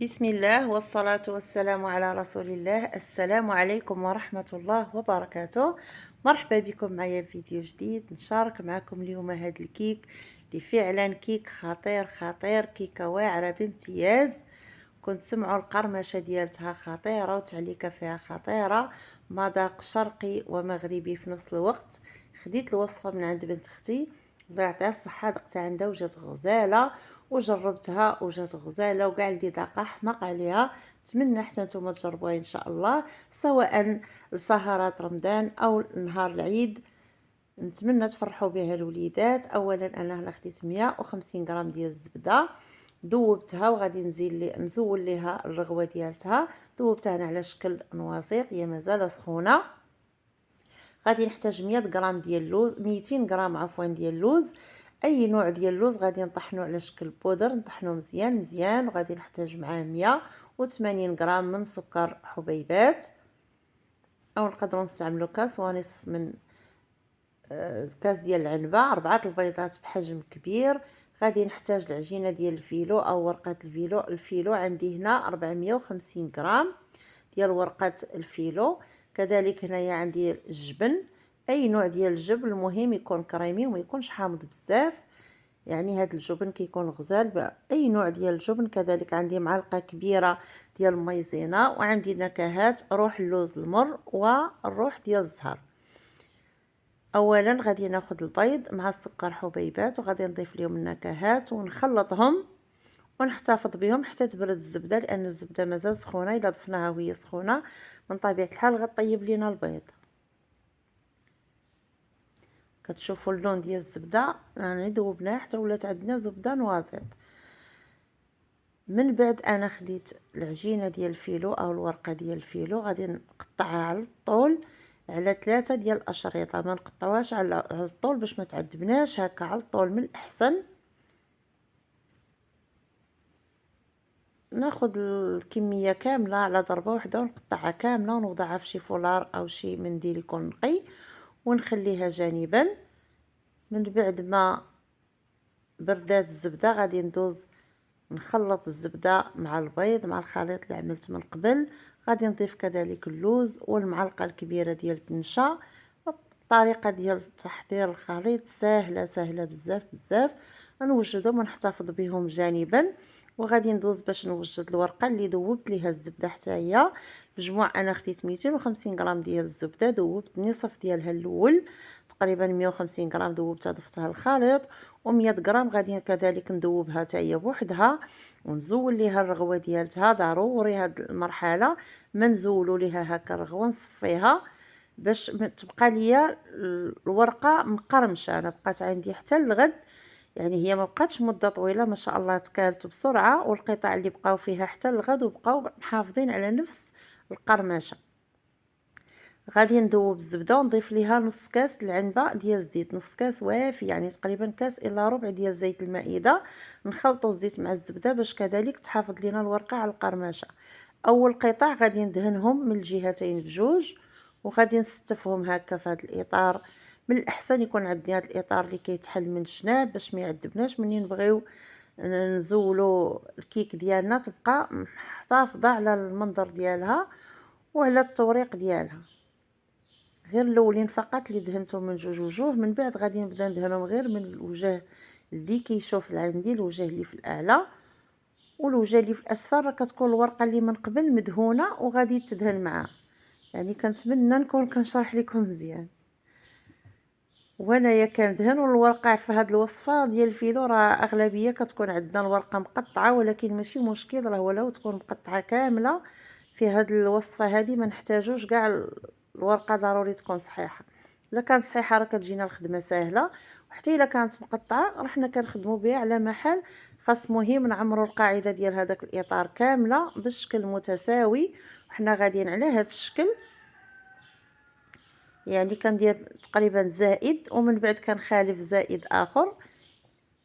بسم الله والصلاة والسلام على رسول الله. السلام عليكم ورحمة الله وبركاته. مرحبا بكم معايا في فيديو جديد. نشارك معكم اليوم هذا الكيك اللي فعلا كيك خطير خطير، كيكة واعرة بامتياز. كنت سمعوا القرمشة ديالتها خطيرة وتعليكة فيها خطيرة، مذاق شرقي ومغربي في نفس الوقت. خديت الوصفة من عند بنت اختي الله يعطيها الصحة، دقت عندها وجات غزالة وجربتها وجات غزاله، وكاع اللي ذاقها حماق عليها. نتمنى حتى نتوما تجربوها ان شاء الله، سواء لسهرات رمضان او نهار العيد. نتمنى تفرحوا بها الوليدات. اولا انا هنا خديت 150 غرام ديال الزبده، ذوبتها وغادي نزول ليها الرغوه ديالتها. ذوبتها انا على شكل نواسيط، هي مازال سخونه. غادي نحتاج 100 غرام ديال اللوز، 200 غرام عفوا ديال اللوز، اي نوع ديال اللوز غادي نطحنو على شكل بودر، نطحنو مزيان مزيان. وغادي نحتاج معاه 180 غرام من سكر حبيبات، او نقدروا نستعملوا كاس ونصف من كاس ديال العنبه، 4 البيضات بحجم كبير. غادي نحتاج العجينه ديال الفيلو او ورقه الفيلو عندي هنا 450 غرام ديال ورقه الفيلو. كذلك هنايا عندي الجبن، اي نوع ديال الجبن، المهم يكون كريمي وما يكونش حامض بزاف. يعني هذا الجبن كيكون غزال باي نوع ديال الجبن. كذلك عندي معلقه كبيره ديال المايزينا، وعندي نكهات روح اللوز المر والروح ديال الزهر. اولا غادي ناخذ البيض مع السكر حبيبات، وغادي نضيف لهم النكهات ونخلطهم ونحتفظ بهم حتى تبرد الزبده، لان الزبده مازال سخونه. الا ضفناها وهي سخونه من طبيعه الحال غطيب لينا البيض. كتشوفوا اللون ديال الزبده راني ذوبناه حتى ولات عندنا زبده نوازيط. من بعد انا خديت العجينه ديال الفيلو او الورقه ديال الفيلو، غادي نقطعها على الطول على 3 ديال الاشرطه، ما نقطعوهاش على الطول باش ما تعذبناش، هكا على الطول من الاحسن. ناخذ الكميه كامله على ضربه واحده ونقطعها كامله ونوضعها في شي فولار او شي منديل يكون نقي ونخليها جانبا. من بعد ما بردات الزبده غادي ندوز نخلط الزبده مع البيض مع الخليط اللي عملت من قبل. غادي نضيف كذلك اللوز والمعلقه الكبيره ديال التنشا. الطريقه ديال تحضير الخليط سهله سهله بزاف بزاف. نوجدهم ونحتفظ بهم جانبا. وغادي ندوز باش نوجد الورقه اللي ذوبت ليها الزبده حتى هي. بمجموع انا خديت 250 غرام ديال الزبده، ذوبت النصف ديالها الاول، تقريبا 150 غرام ذوبتها ضفتها الخليط، و100 غرام غادي كذلك نذوبها حتى هي بوحدها ونزول ليها الرغوه ديالتها. ضروري هاد المرحله ما نزولوا ليها هكا الرغوه، نصفيها باش تبقى ليا الورقه مقرمشه. انا بقات عندي حتى الغد، يعني هي ما بقاتش مده طويله ما شاء الله، تكالت بسرعه، والقطع اللي بقاو فيها حتى الغد وبقاو محافظين على نفس القرمشه. غادي نذوب الزبده ونضيف ليها نص كاس العنبه ديال الزيت، نص كاس وافي، يعني تقريبا كاس الا ربع ديال زيت المائده. نخلطوا الزيت مع الزبده باش كذلك تحافظ لنا الورقه على القرمشه. اول قطع غادي ندهنهم من الجهتين بجوج، وغادي نستفهم هكا في هذا الاطار. من الاحسن يكون عندنا هذا الاطار اللي كيتحل من الجناب باش ما يعذبناش مني نبغيو نزولوا الكيك ديالنا، تبقى محتفظه على المنظر ديالها وعلى التوريق ديالها. غير الاولين فقط اللي دهنتهم من جوج وجوه، من بعد غادي نبدا ندهنهم غير من الوجه اللي كيشوف عندي، الوجه اللي في الاعلى والوجه اللي في الاسفل. راه كتكون الورقه اللي من قبل مدهونه وغادي تدهن معها. يعني كنتمنى نكون كنشرح لكم مزيان. وانايا كندهن الورقه في هذه الوصفه ديال الفيلو، راه اغلبيه كتكون عندنا الورقه مقطعه، ولكن ماشي مشكل، راه ولو تكون مقطعه كامله في هذه الوصفه هذه ما نحتاجوش كاع الورقه، ضروري تكون صحيحه. الا كانت صحيحه راه كتجينا الخدمه سهله، وحتى الا كانت مقطعه راه حنا كنخدموا بها على محل خاص. مهم نعمروا القاعده ديال هذاك الاطار كامله بالشكل متساوي، وحنا غاديين على هذا الشكل. يعني كندير تقريبا زائد ومن بعد كنخالف زائد اخر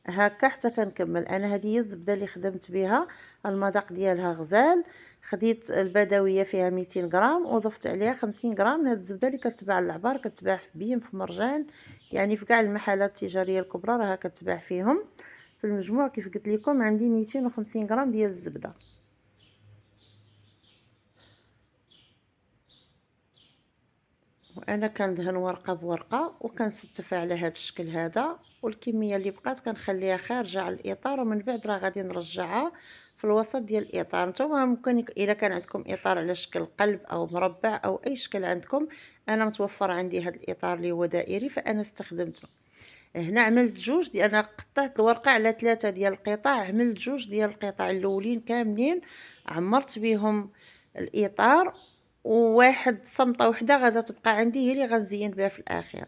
هكا حتى كنكمل. انا هذه هي الزبده اللي خدمت بها، المذاق ديالها غزال. خديت البدويه فيها 200 غرام وضفت عليها 50 غرام من هذه الزبده اللي كتباع للعبار، كتباع في بيم، في مرجان، يعني في كاع المحلات التجاريه الكبرى راها كتباع فيهم. في المجموع كيف قلت لكم عندي 250 غرام ديال الزبده. وانا كندهن ورقه بورقه وكنستف على هذا الشكل هذا، والكميه اللي بقات كنخليها خارجه على الاطار، ومن بعد راه غادي نرجعها في الوسط ديال الاطار. نتوما ممكن الا كان عندكم اطار على شكل قلب او مربع او اي شكل عندكم، انا متوفر عندي هذا الاطار اللي هو دائري فانا استخدمته. هنا عملت جوج ديال، انا قطعت الورقه على 3 ديال القطع، عملت جوج ديال القطع الاولين كاملين عمرت بهم الاطار، وواحد صمطه وحده غادا تبقى عندي هي اللي غنزين بها في الاخير.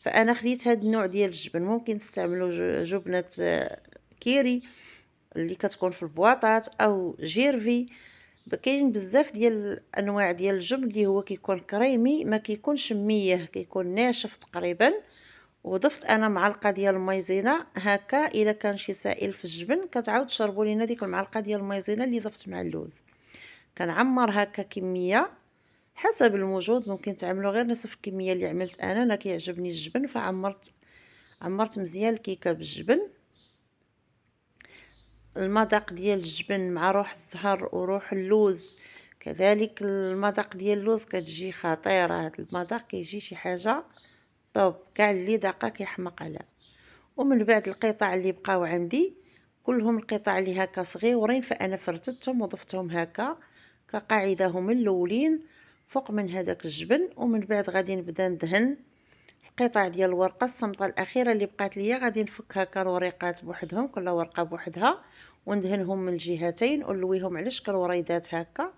فانا خديت هذا النوع ديال الجبن، ممكن تستعملوا جبنه كيري اللي كتكون في البواطات او جيرفي. كاين بزاف ديال الانواع ديال الجبن اللي هو كيكون كريمي، ما كيكونش ميه، كيكون ناشف تقريبا. وضفت انا معلقه ديال المايزينا هكا، الا كان شي سائل في الجبن كتعاود تشربوا لينا ديك المعلقه ديال المايزينا اللي ضفت مع اللوز. كنعمر هكا كميه حسب الموجود، ممكن تعملوا غير نصف الكميه اللي عملت انا كيعجبني الجبن عمرت مزيان الكيكه بالجبن. المذاق ديال الجبن مع روح الزهر وروح اللوز، كذلك المذاق ديال اللوز كتجي خطيره. هذا المذاق كيجي شي حاجه طوب، كاع اللي داقه كيحمق عليها. ومن بعد القطع اللي بقاو عندي كلهم القطع اللي هكا صغيورين فانا فرتتهم وضفتهم هكا كقاعده هما الاولين فوق من هذاك الجبن. ومن بعد غادي نبدا ندهن القطع ديال الورقه. الصمطه الاخيره اللي بقات ليا غادي نفك هكا الوريقات بوحدهم، كل ورقه بوحدها، وندهنهم من الجهتين ونلويهم على شكل وريدات هكا،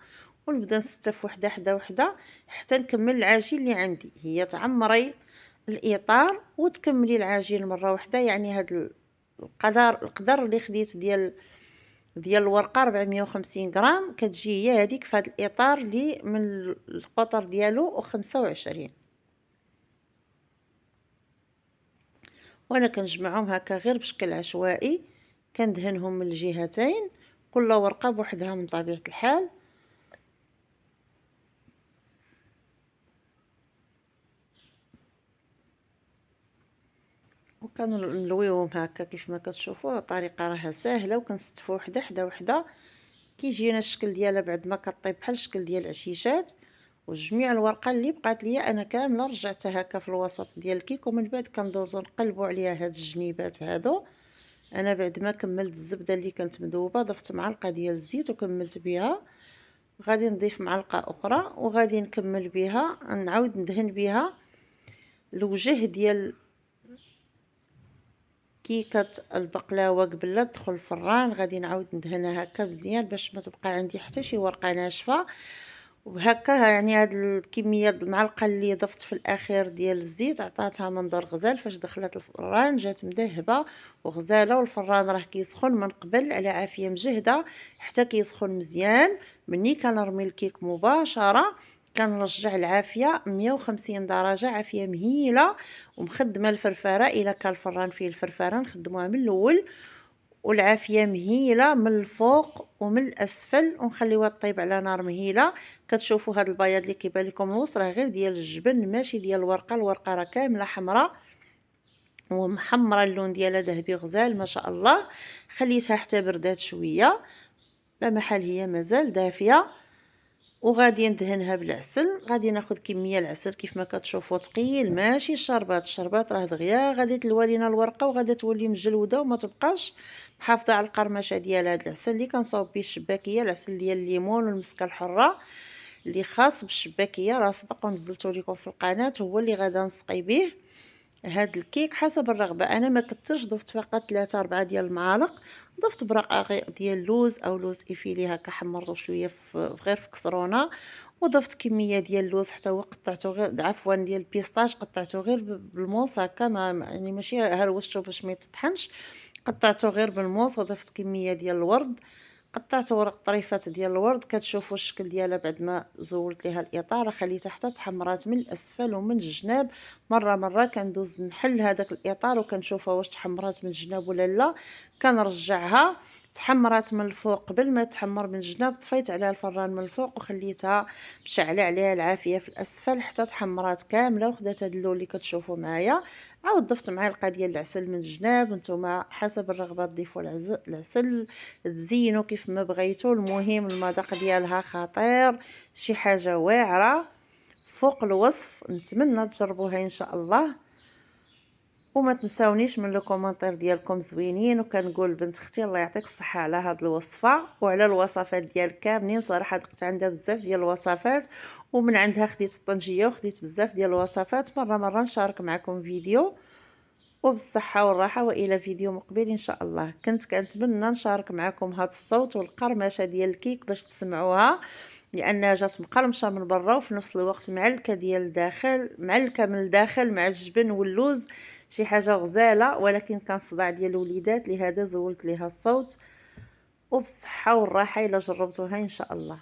ونبدا نستف وحده حدا وحده حتى نكمل العجين اللي عندي. هي تعمري الاطار وتكملي العجين مره واحده. يعني هاد القدر اللي خديت ديال الورقه 450 غرام كتجي هي هذيك في هذا الاطار اللي من القطر ديالو 25. وانا كنجمعهم هكا غير بشكل عشوائي، كندهنهم من الجهتين كل ورقه بوحدها من طبيعه الحال. وكنلويهم هكا كيف ما كتشوفوا. الطريقه راها سهله وكنستفوا وحده حدا وحده كيجينا الشكل ديالها بعد ما كطيب بحال الشكل ديال العشيشات. وجميع الورقه اللي بقات ليا انا كامله رجعتها هكا في الوسط ديال الكيك. ومن بعد كندوزو نقلبوا عليها هاد الجنيبات هادو. انا بعد ما كملت الزبده اللي كانت مذوبه ضفت معلقه ديال الزيت وكملت بها، غادي نضيف معلقه اخرى وغادي نكمل بها، نعاود ندهن بها الوجه ديال كيكه البقلاوه قبل لا تدخل الفران. غادي نعاود ندهنها هكا مزيان باش ما تبقى عندي حتى شي ورقه ناشفه. وهكا يعني هاد الكميه المعلقه اللي ضفت في الاخير ديال الزيت عطاتها منظر غزال. فاش دخلت الفران جات مذهبه وغزاله، والفران راه كيسخن من قبل على عافيه مجهده حتى كيسخن مزيان. مني كنرمي الكيك مباشره كنرجع العافيه 150 درجه، عافيه مهيله ومخدمه الفرفاره. الا كان الفران فيه الفرفاره نخدموها من الاول، والعافيه مهيله من الفوق ومن الاسفل، ونخليوها طيب على نار مهيله. كتشوفوا هذا البياض اللي كيبان لكم الوسط راه غير ديال الجبن ماشي ديال الورقه. الورقه راه كامله حمراء ومحمره، اللون ديالها ذهبي غزال ما شاء الله. خليتها حتى بردات شويه، لا محال هي مازال دافيه. وغادي ندهنها بالعسل. غادي ناخذ كميه العسل كيف ما كتشوفوا ثقيل ماشي الشربات. الشربات راه دغيا غادي تلوى لينا الورقه وغادي تولي مجلوده وما تبقاش محافظه على القرمشه ديال هذا العسل اللي كنصاوب به الشباكيه. العسل ديال الليمون والمسكه الحره اللي خاص بالشباكيه راه سبق ونزلته لكم في القناه، هو اللي غادا نسقي به هاد الكيك حسب الرغبه. انا ما كنتش ضفت فقط 3 4 ديال المعالق، ضفت برقاق ديال اللوز او لوز ايفيلي هكا حمرته شويه في غير في كسرونه. وضفت كميه ديال اللوز حتى هو قطعته غير، عفوا ديال البيستاش قطعته غير بالموس هكا، يعني ماشي هروشته باش ما يتطحنش، قطعته غير بالموس. وضفت كميه ديال الورد، قطعت ورق طريفات ديال الورد. كتشوفوا الشكل ديالها بعد ما زولت ليها الاطار خليتها حتى تحمرات من الاسفل ومن الجناب. مره كندوز نحل هذاك الاطار وكنشوفها واش تحمرات من الجناب ولا لا. كنرجعها تحمرات من الفوق قبل ما تحمر من الجناب. طفيت عليها الفران من الفوق وخليتها مشعله عليها العافيه في الاسفل حتى تحمرات كامله وخدات هذا اللون اللي كتشوفوا معايا. عاود ضفت معلقه ديال العسل من الجناب. نتوما حسب الرغبه تضيفوا العسل تزينوا كيف ما بغيتوا. المهم المذاق ديالها خطير، شي حاجه واعره. فوق الوصف. نتمنى تجربوها ان شاء الله، وما تنساونيش من لو كومونتير ديالكم زوينين. وكنقول بنت اختي الله يعطيك الصحه على هاد الوصفه وعلى الوصفات ديال كاملين. صراحه دقت عندها بزاف ديال الوصفات، ومن عندها خديت الطنجيه وخديت بزاف ديال الوصفات. مره نشارك معكم فيديو، وبالصحه والراحه، والى فيديو مقبل ان شاء الله. كنت كنتمنى نشارك معكم هذا الصوت والقرمشه ديال الكيك باش تسمعوها، لانها جات مقرمشه من برا وفي نفس الوقت معلكه ديال الداخل، معلكه من الداخل مع الجبن واللوز، شي حاجه غزاله. ولكن كان صداع ديال الوليدات لهذا زولت ليها الصوت. وبالصحه والراحه الى جربتوها ان شاء الله.